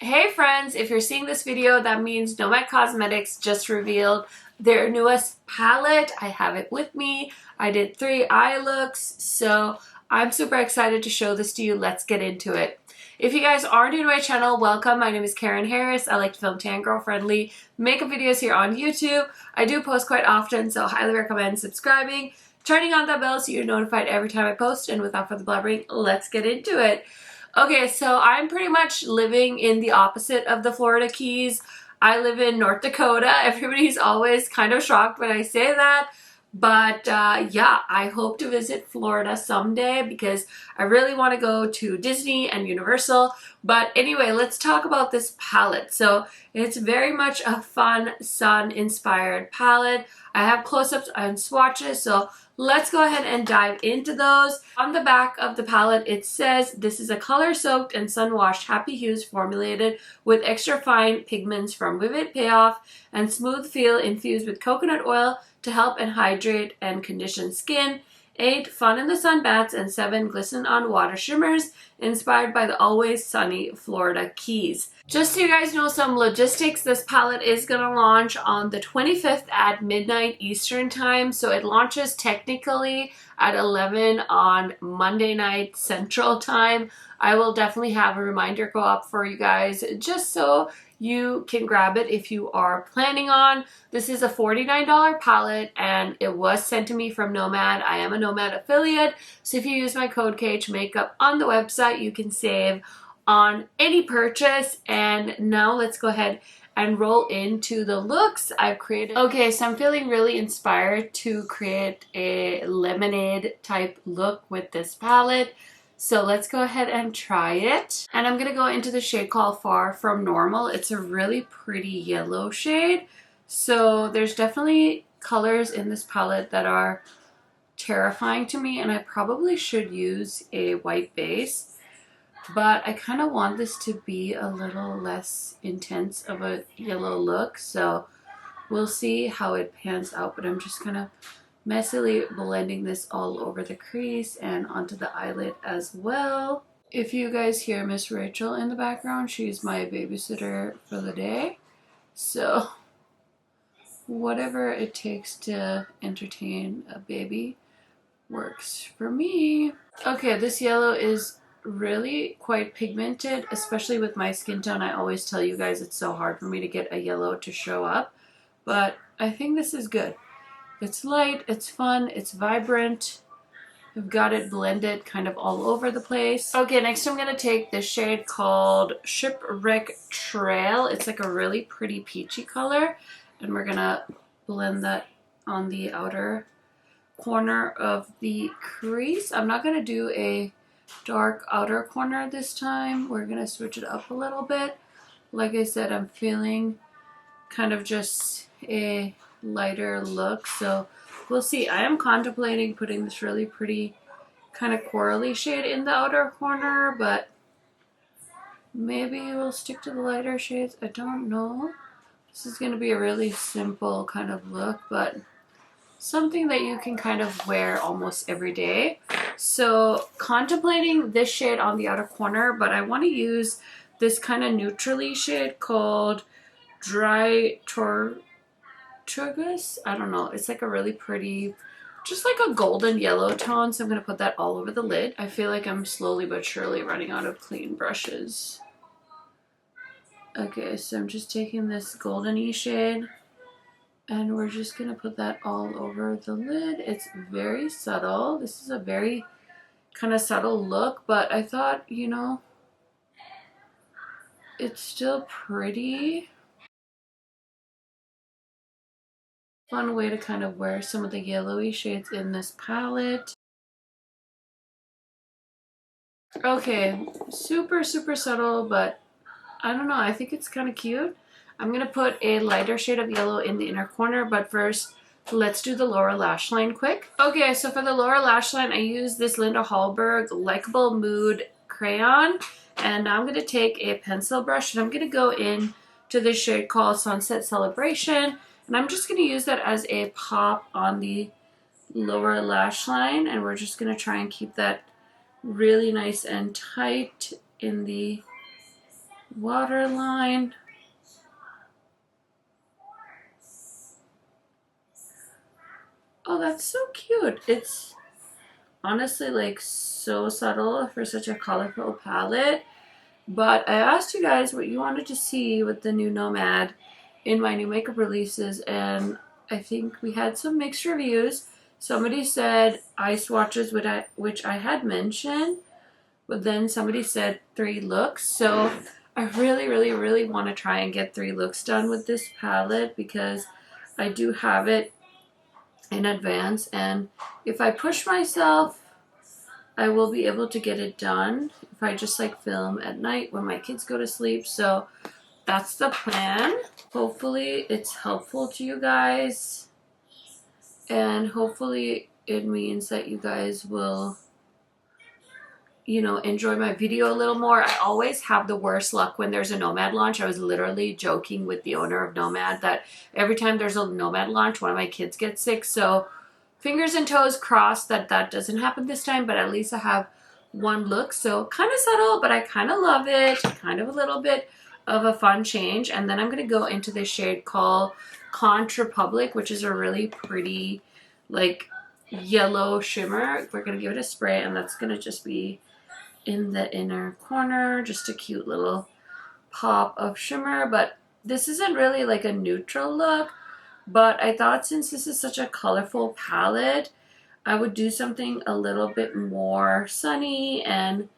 Hey friends, if you're seeing this video, that means Nomad Cosmetics just revealed their newest palette. I have it with me. I did 3 eye looks, so I'm super excited to show this to you. Let's get into it. If you guys are new to my channel, welcome. My name is Karen Harris. I like to film tan girl friendly makeup videos here on YouTube. I do post quite often, so highly recommend subscribing, turning on that bell so you're notified every time I post, and without further blabbering, let's get into it. Okay, so I'm pretty much living in the opposite of the Florida Keys. I live in North Dakota. Everybody's always kind of shocked when I say that. But yeah, I hope to visit Florida someday because I really want to go to Disney and Universal. But anyway, let's talk about this palette. So it's very much a fun, sun-inspired palette. I have close-ups and swatches, so let's go ahead and dive into those. On the back of the palette, it says, this is a color-soaked and sun-washed happy hues formulated with extra fine pigments from vivid payoff and smooth feel infused with coconut oil to help and hydrate and condition skin. 8 fun in the sun bats and 7 glisten on water shimmers inspired by the always sunny Florida Keys. Just so you guys know some logistics, this palette is going to launch on the 25th at midnight Eastern time. So it launches technically at 11 on Monday night Central time. I will definitely have a reminder go up for you guys just so you can grab it if you are planning on. This is a $49 palette and it was sent to me from Nomad. I am a Nomad affiliate, so if you use my code KHMAKEUP on the website, you can save on any purchase. And now let's go ahead and roll into the looks I've created. Okay, so I'm feeling really inspired to create a lemonade type look with this palette. So let's go ahead and try it. And I'm going to go into the shade called Far From Normal. It's a really pretty yellow shade. So there's definitely colors in this palette that are terrifying to me, and I probably should use a white base. But I kind of want this to be a little less intense of a yellow look. So we'll see how it pans out. But I'm just kind of messily blending this all over the crease and onto the eyelid as well. If you guys hear Miss Rachel in the background, she's my babysitter for the day. So whatever it takes to entertain a baby works for me. Okay, this yellow is really quite pigmented, especially with my skin tone. I always tell you guys it's so hard for me to get a yellow to show up, but I think this is good. It's light, it's fun, it's vibrant. I've got it blended kind of all over the place. Okay, next I'm going to take this shade called Shipwreck Trail. It's like a really pretty peachy color, and we're going to blend that on the outer corner of the crease. I'm not going to do a dark outer corner this time. We're going to switch it up a little bit. Like I said, I'm feeling kind of just a lighter look, so we'll see. I am contemplating putting this really pretty kind of corally shade in the outer corner, but maybe we'll stick to the lighter shades. I don't know. This is going to be a really simple kind of look, but something that you can kind of wear almost every day. So contemplating this shade on the outer corner, but I want to use this kind of neutrally shade called Dry Turquoise. I don't know. It's like a really pretty, just like a golden yellow tone. So I'm going to put that all over the lid. I feel like I'm slowly but surely running out of clean brushes. Okay, so I'm just taking this golden-y shade and we're just going to put that all over the lid. It's very subtle. This is a very kind of subtle look, but I thought, you know, it's still pretty. Fun way to kind of wear some of the yellowy shades in this palette. Okay, super subtle, but I don't know, I think it's kind of cute. I'm going to put a lighter shade of yellow in the inner corner, but first let's do the lower lash line quick. Okay, so for the lower lash line, I use this Linda Hallberg Likeable Mood crayon, and now I'm going to take a pencil brush and I'm going to go in to this shade called Sunset Celebration, and I'm just going to use that as a pop on the lower lash line, and we're just going to try and keep that really nice and tight in the waterline. Oh, that's so cute. It's honestly like so subtle for such a colorful palette. But I asked you guys what you wanted to see with the new Nomad in my new makeup releases, and I think we had some mixed reviews. Somebody said eye swatches, which I had mentioned, but then somebody said 3 looks. So I really want to try and get 3 looks done with this palette because I do have it in advance, and if I push myself, I will be able to get it done if I just like film at night when my kids go to sleep. So that's the plan. Hopefully it's helpful to you guys, and hopefully it means that you guys will, you know, enjoy my video a little more. I always have the worst luck when there's a Nomad launch. I was literally joking with the owner of Nomad that every time there's a Nomad launch, one of my kids gets sick. So fingers and toes crossed that that doesn't happen this time, but at least I have 1 look. So kind of subtle, but I kind of love it. Kind of a little bit of a fun change. And then I'm going to go into this shade called Contra Republic, which is a really pretty like yellow shimmer. We're going to give it a spray, and that's going to just be in the inner corner, just a cute little pop of shimmer. But this isn't really like a neutral look, but I thought since this is such a colorful palette, I would do something a little bit more sunny and,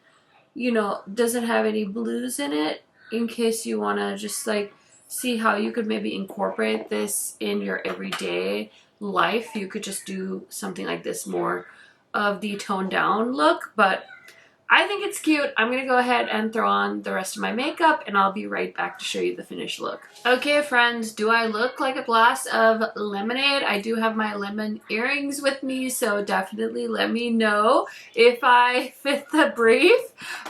you know, doesn't have any blues in it, in case you want to just like see how you could maybe incorporate this in your everyday life. You could just do something like this, more of the toned down look. But I think it's cute. I'm going to go ahead and throw on the rest of my makeup, and I'll be right back to show you the finished look. Okay, friends, do I look like a glass of lemonade? I do have my lemon earrings with me, so definitely let me know if I fit the brief.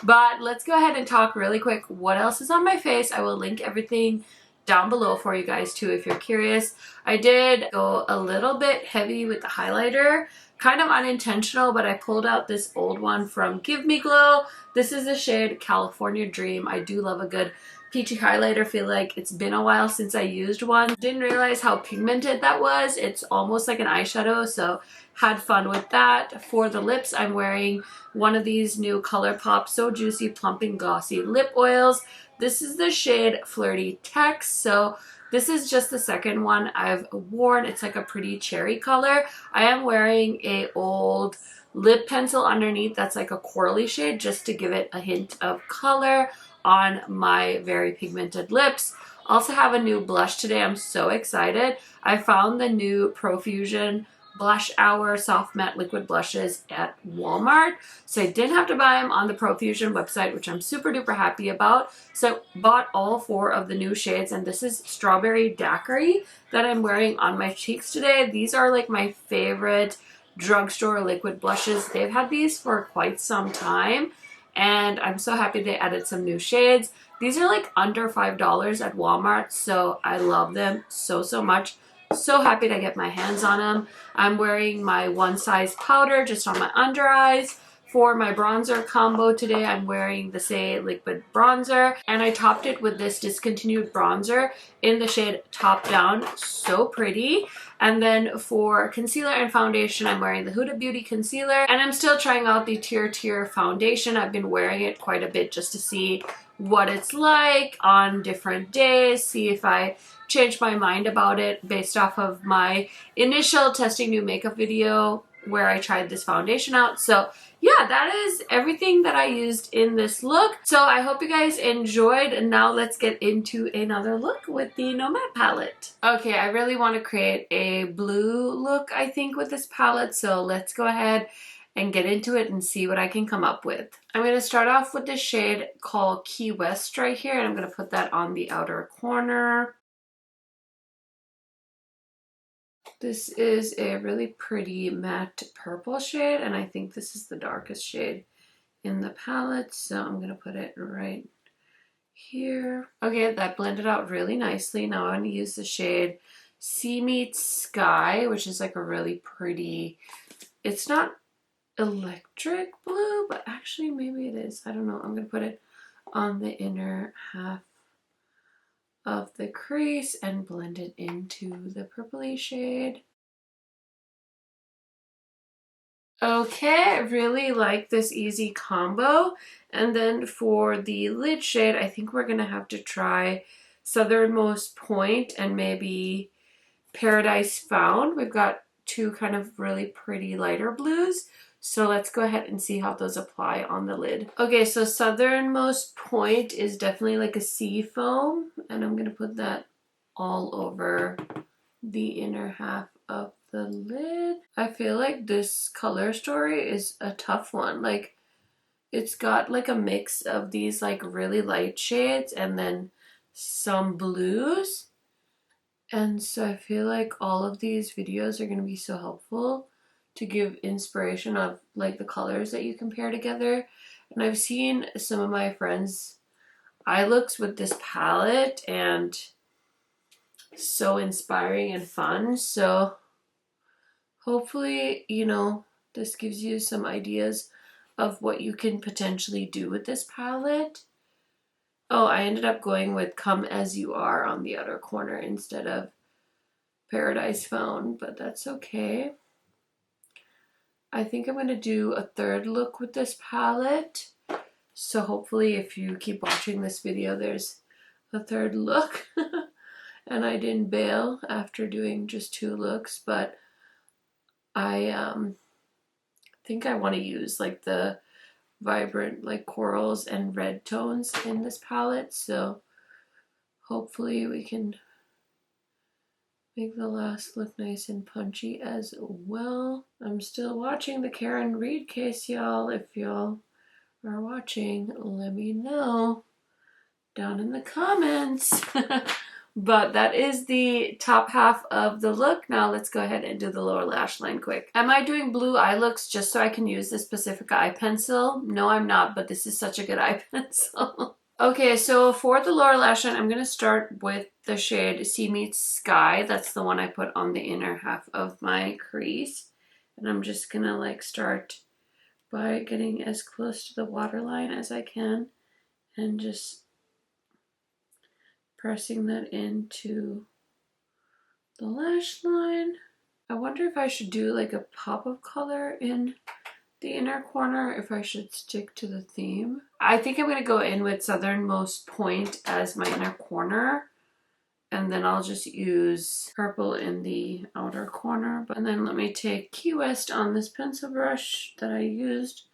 But let's go ahead and talk really quick what else is on my face. I will link everything down below for you guys too if you're curious. I did go a little bit heavy with the highlighter. Kind of unintentional, but I pulled out this old one from Give Me Glow. This is the shade California Dream. I do love a good peachy highlighter. Feel like it's been a while since I used one. Didn't realize how pigmented that was. It's almost like an eyeshadow, so had fun with that. For the lips, I'm wearing one of these new ColourPop So Juicy Plumping Glossy Lip Oils. This is the shade Flirty Text. So this is just the second one I've worn. It's like a pretty cherry color. I am wearing a old lip pencil underneath that's like a corally shade, just to give it a hint of color on my very pigmented lips. Also have a new blush today. I'm so excited. I found the new Profusion Blush Hour Soft Matte Liquid Blushes at Walmart. So I didn't have to buy them on the Profusion website, which I'm super duper happy about. So bought all 4 of the new shades, and this is Strawberry Daiquiri that I'm wearing on my cheeks today. These are like my favorite drugstore liquid blushes. They've had these for quite some time, and I'm so happy they added some new shades. These are like under $5 at Walmart, so I love them so much. So happy to get my hands on them. I'm wearing my One Size powder just on my under eyes. For my bronzer combo today, I'm wearing the Say Liquid Bronzer, and I topped it with this discontinued bronzer in the shade Top Down. So pretty. And then for concealer and foundation, I'm wearing the Huda Beauty concealer, and I'm still trying out the Tier foundation. I've been wearing it quite a bit just to see what it's like on different days, see if I change my mind about it based off of my initial testing new makeup video where I tried this foundation out. So yeah, that is everything that I used in this look. So I hope you guys enjoyed, and now let's get into another look with the Nomad palette. Okay, I really want to create a blue look, I think, with this palette, so let's go ahead and get into it and see what I can come up with. I'm going to start off with this shade called Key West right here, and I'm going to put that on the outer corner. This is a really pretty matte purple shade, and I think this is the darkest shade in the palette, so I'm going to put it right here. Okay, that blended out really nicely. Now I'm going to use the shade Sea Meets Sky, which is like a really pretty, it's not electric blue, but actually maybe it is. I don't know. I'm going to put it on the inner half of the crease and blend it into the purpley shade. Okay, I really like this easy combo. And then for the lid shade, I think we're gonna have to try Southernmost Point and maybe Paradise Found. We've got two kind of really pretty lighter blues. So let's go ahead and see how those apply on the lid. Okay, so Southernmost Point is definitely like a sea foam, and I'm gonna put that all over the inner half of the lid. I feel like this color story is a tough one. Like, it's got like a mix of these like really light shades and then some blues. And so I feel like all of these videos are going to be so helpful to give inspiration of like the colors that you can pair together. And I've seen some of my friends' eye looks with this palette and so inspiring and fun. So hopefully, you know, this gives you some ideas of what you can potentially do with this palette. Oh, I ended up going with Come As You Are on the outer corner instead of Paradise Found, but that's okay. I think I'm going to do a third look with this palette. So hopefully if you keep watching this video, there's a third look. And I didn't bail after doing just 2 looks, but I think I want to use like the vibrant like corals and red tones in this palette, so hopefully we can make the last look nice and punchy as well. I'm still watching the Karen Reed case, y'all. If y'all are watching, let me know down in the comments. But that is the top half of the look. Now let's go ahead and do the lower lash line quick. Am I doing blue eye looks just so I can use this specific eye pencil? No, I'm not, but this is such a good eye pencil. Okay, so for the lower lash line, I'm going to start with the shade Sea Meets Sky. That's the one I put on the inner half of my crease. And I'm just going to like start by getting as close to the waterline as I can and just pressing that into the lash line. I wonder if I should do like a pop of color in the inner corner, if I should stick to the theme. I think I'm going to go in with Southernmost Point as my inner corner, and then I'll just use purple in the outer corner. And then let me take Key West on this pencil brush that I used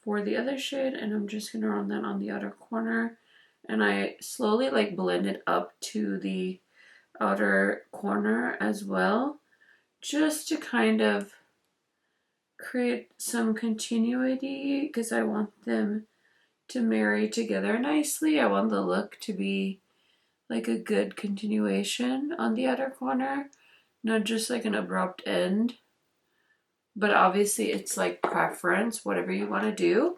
for the other shade, and I'm just going to run that on the outer corner. And I slowly like blend it up to the outer corner as well, just to kind of create some continuity, because I want them to marry together nicely. I want the look to be like a good continuation on the outer corner, not just like an abrupt end. But obviously it's like preference, whatever you want to do.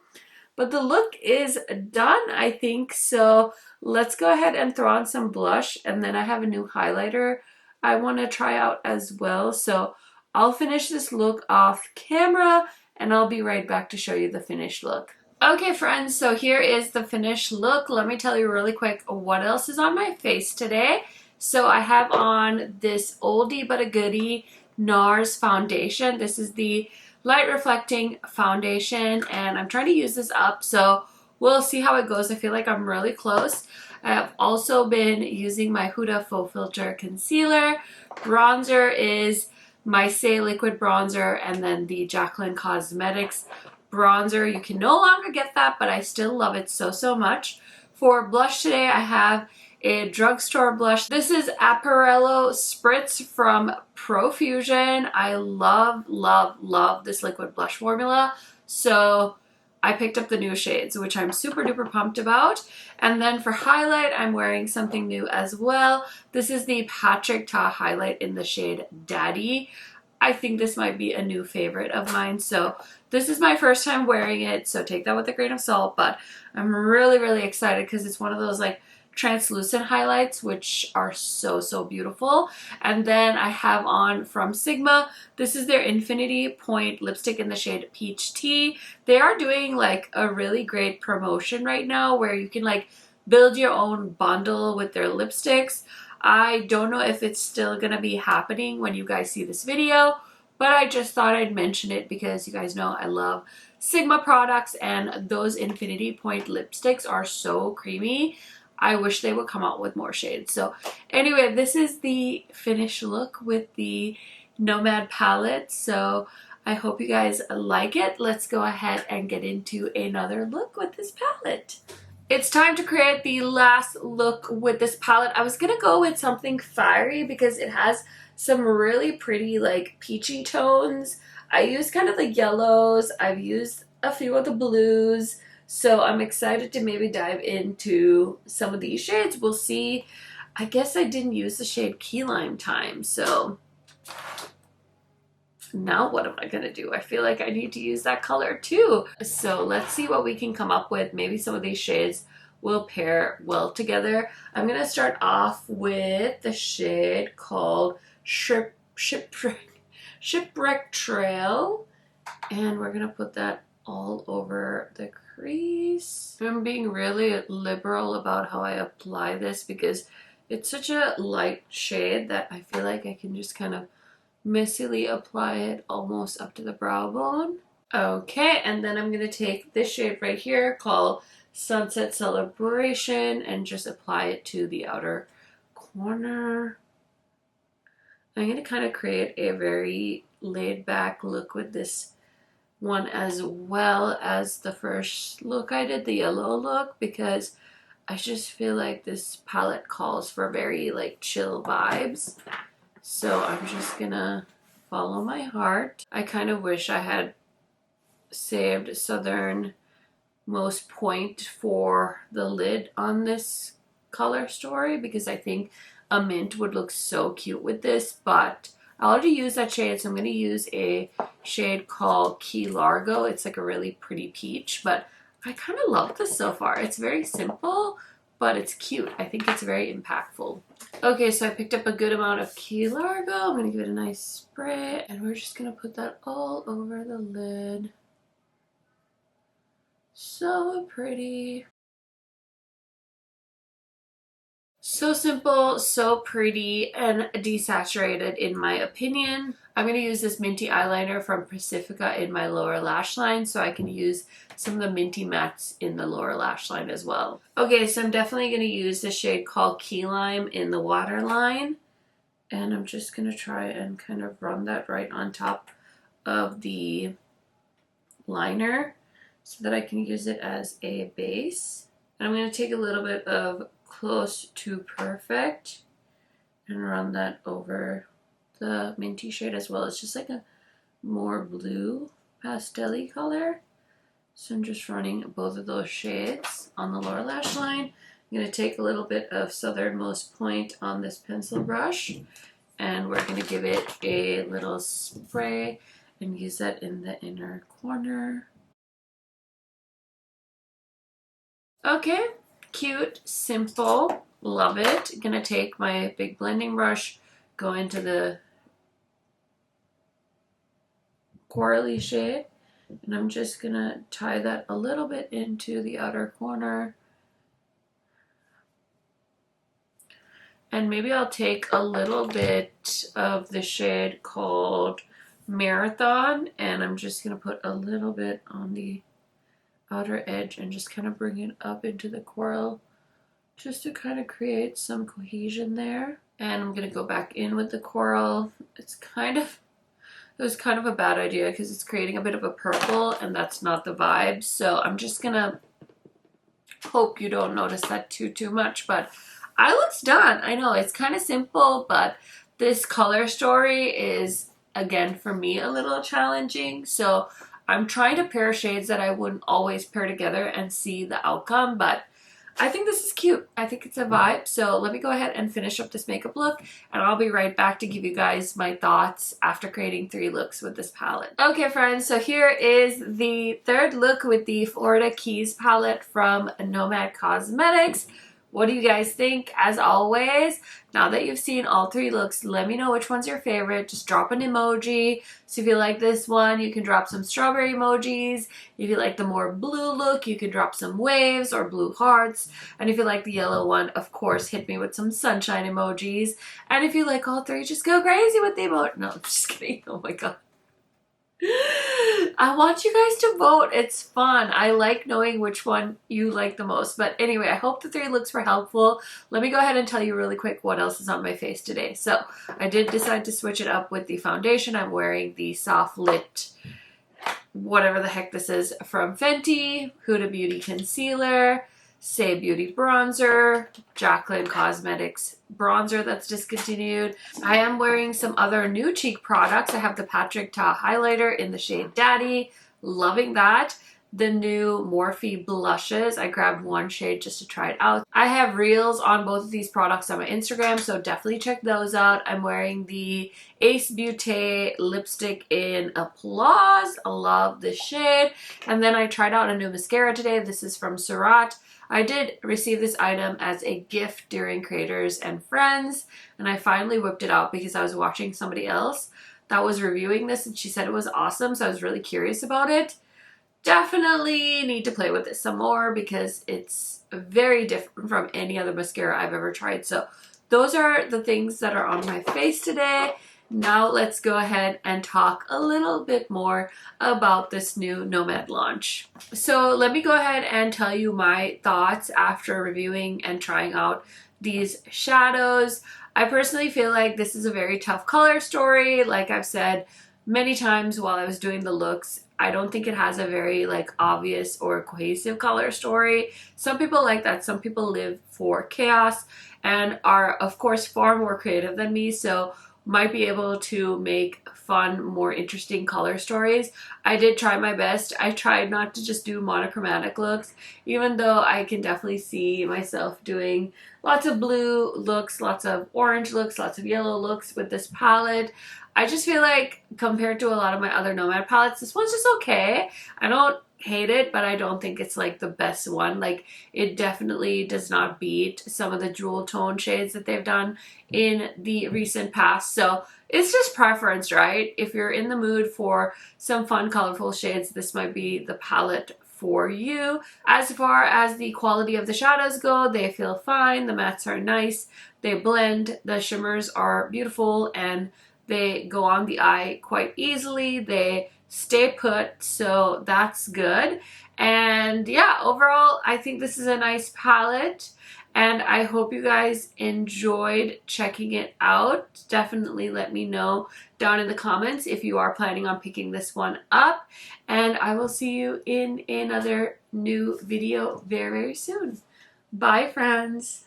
But the look is done, I think. So let's go ahead and throw on some blush. And then I have a new highlighter I want to try out as well. So I'll finish this look off camera and I'll be right back to show you the finished look. Okay, friends, so here is the finished look. Let me tell you really quick what else is on my face today. So I have on this oldie but a goodie NARS foundation. This is the light reflecting foundation, and I'm trying to use this up, so we'll see how it goes. I feel like I'm really close. I have also been using my Huda Faux Filter concealer. Bronzer is my Say liquid bronzer, and then the Jaclyn Cosmetics bronzer. You can no longer get that, but I still love it so much. For blush today, I have a drugstore blush. This is Aparello Spritz from Profusion. I love this liquid blush formula. So I picked up the new shades, which I'm super duper pumped about. And then for highlight, I'm wearing something new as well. This is the Patrick Ta highlight in the shade Daddy. I think this might be a new favorite of mine. So this is my first time wearing it, so take that with a grain of salt. But I'm really excited because it's one of those like translucent highlights, which are so beautiful. And then I have on from Sigma, this is their Infinity Point lipstick in the shade Peach Tea. They are doing like a really great promotion right now where you can like build your own bundle with their lipsticks. I don't know if it's still gonna be happening when you guys see this video, but I just thought I'd mention it because you guys know I love Sigma products, and those Infinity Point lipsticks are so creamy. I wish they would come out with more shades. So anyway, this is the finished look with the Nomad palette. So I hope you guys like it. Let's go ahead and get into another look with this palette. It's time to create the last look with this palette. I was gonna go with something fiery because it has some really pretty like peachy tones. I used kind of the yellows. I've used a few of the blues. So I'm excited to maybe dive into some of these shades. We'll see. I guess I didn't use the shade Key Lime Time. So now what am I gonna do? I feel like I need to use that color too. So let's see what we can come up with. Maybe some of these shades will pair well together. I'm gonna start off with the shade called Shipwreck Trail, and we're gonna put that all over the crease. I'm being really liberal about how I apply this because it's such a light shade that I feel like I can just kind of messily apply it almost up to the brow bone. Okay, and then I'm gonna take this shade right here called Sunset Celebration and just apply it to the outer corner. I'm going to kind of create a very laid back look with this one as well as the first look I did, the yellow look, because I just feel like this palette calls for very like chill vibes. So I'm just gonna follow my heart. I kind of wish I had saved Southernmost Point for the lid on this color story because I think a mint would look so cute with this, but I already used that shade, so I'm going to use a shade called Key Largo. It's like a really pretty peach, but I kind of love this so far. It's very simple, but it's cute. I think it's very impactful. Okay, so I picked up a good amount of Key Largo. I'm going to give it a nice spray, and we're just going to put that all over the lid. So pretty. So simple, so pretty, and desaturated in my opinion. I'm going to use this minty eyeliner from Pacifica in my lower lash line so I can use some of the minty mattes in the lower lash line as well. Okay, so I'm definitely going to use the shade called Key Lime in the waterline. And I'm just going to try and kind of run that right on top of the liner so that I can use it as a base. And I'm going to take a little bit of Close to Perfect and run that over the minty shade as well. It's just like a more blue pastel-y color. So I'm just running both of those shades on the lower lash line. I'm going to take a little bit of Southernmost Point on this pencil brush and we're going to give it a little spray and use that in the inner corner. Okay. Cute, simple, love it. Gonna take my big blending brush, go into the corally shade, and I'm just gonna tie that a little bit into the outer corner. And maybe I'll take a little bit of the shade called Marathon, and I'm just gonna put a little bit on the outer edge and just kind of bring it up into the coral just to kind of create some cohesion there. And I'm gonna go back in with the coral. It was kind of a bad idea because it's creating a bit of a purple and that's not the vibe. So I'm just gonna hope you don't notice that too much, but eye look's done. I know it's kind of simple, but this color story is, again, for me, a little challenging. So I'm trying to pair shades that I wouldn't always pair together and see the outcome, but I think this is cute. I think it's a vibe. So let me go ahead and finish up this makeup look, and I'll be right back to give you guys my thoughts after creating 3 looks with this palette. Okay, friends, so here is the third look with the Florida Keys palette from Nomad Cosmetics. What do you guys think? As always, now that you've seen all 3 looks, let me know which one's your favorite. Just drop an emoji. So if you like this one, you can drop some strawberry emojis. If you like the more blue look, you can drop some waves or blue hearts. And if you like the yellow one, of course, hit me with some sunshine emojis. And if you like all 3, just go crazy with the emoji. No, I'm just kidding. Oh my god. I want you guys to vote. It's fun. I like knowing which one you like the most. But anyway, I hope the 3 looks were helpful. Let me go ahead and tell you really quick what else is on my face today. So I did decide to switch it up with the foundation. I'm wearing the Soft Lit, whatever the heck this is, from Fenty, Huda Beauty Concealer, Say Beauty Bronzer, Jaclyn Cosmetics bronzer that's discontinued. I am wearing some other new cheek products. I have the Patrick Ta highlighter in the shade Daddy. Loving that. The new Morphe blushes. I grabbed one shade just to try it out. I have reels on both of these products on my Instagram, so definitely check those out. I'm wearing the Ace Beaute lipstick in Applause. I love this shade. And then I tried out a new mascara today. This is from Surat. I did receive this item as a gift during Creators and Friends, and I finally whipped it out because I was watching somebody else that was reviewing this and she said it was awesome, so I was really curious about it. Definitely need to play with it some more because it's very different from any other mascara I've ever tried. So those are the things that are on my face today. Now let's go ahead and talk a little bit more about this new Nomad launch. So let me go ahead and tell you my thoughts after reviewing and trying out these shadows. I personally feel like this is a very tough color story. Like I've said many times while I was doing the looks, I don't think it has a very like obvious or cohesive color story. Some people like that. Some people live for chaos and are of course far more creative than me, so might be able to make fun, more interesting color stories. I did try my best. I tried not to just do monochromatic looks, even though I can definitely see myself doing lots of blue looks, lots of orange looks, lots of yellow looks with this palette. I just feel like compared to a lot of my other Nomad palettes, this one's just okay. I don't hate it, but I don't think it's like the best one. Like it definitely does not beat some of the jewel tone shades that they've done in the recent past. So it's just preference, right? If you're in the mood for some fun, colorful shades, this might be the palette for you. As far as the quality of the shadows go, they feel fine. The mattes are nice. They blend. The shimmers are beautiful and they go on the eye quite easily. They stay put, so that's good. And yeah, overall, I think this is a nice palette. And I hope you guys enjoyed checking it out. Definitely let me know down in the comments if you are planning on picking this one up. And I will see you in another new video very, very soon. Bye, friends.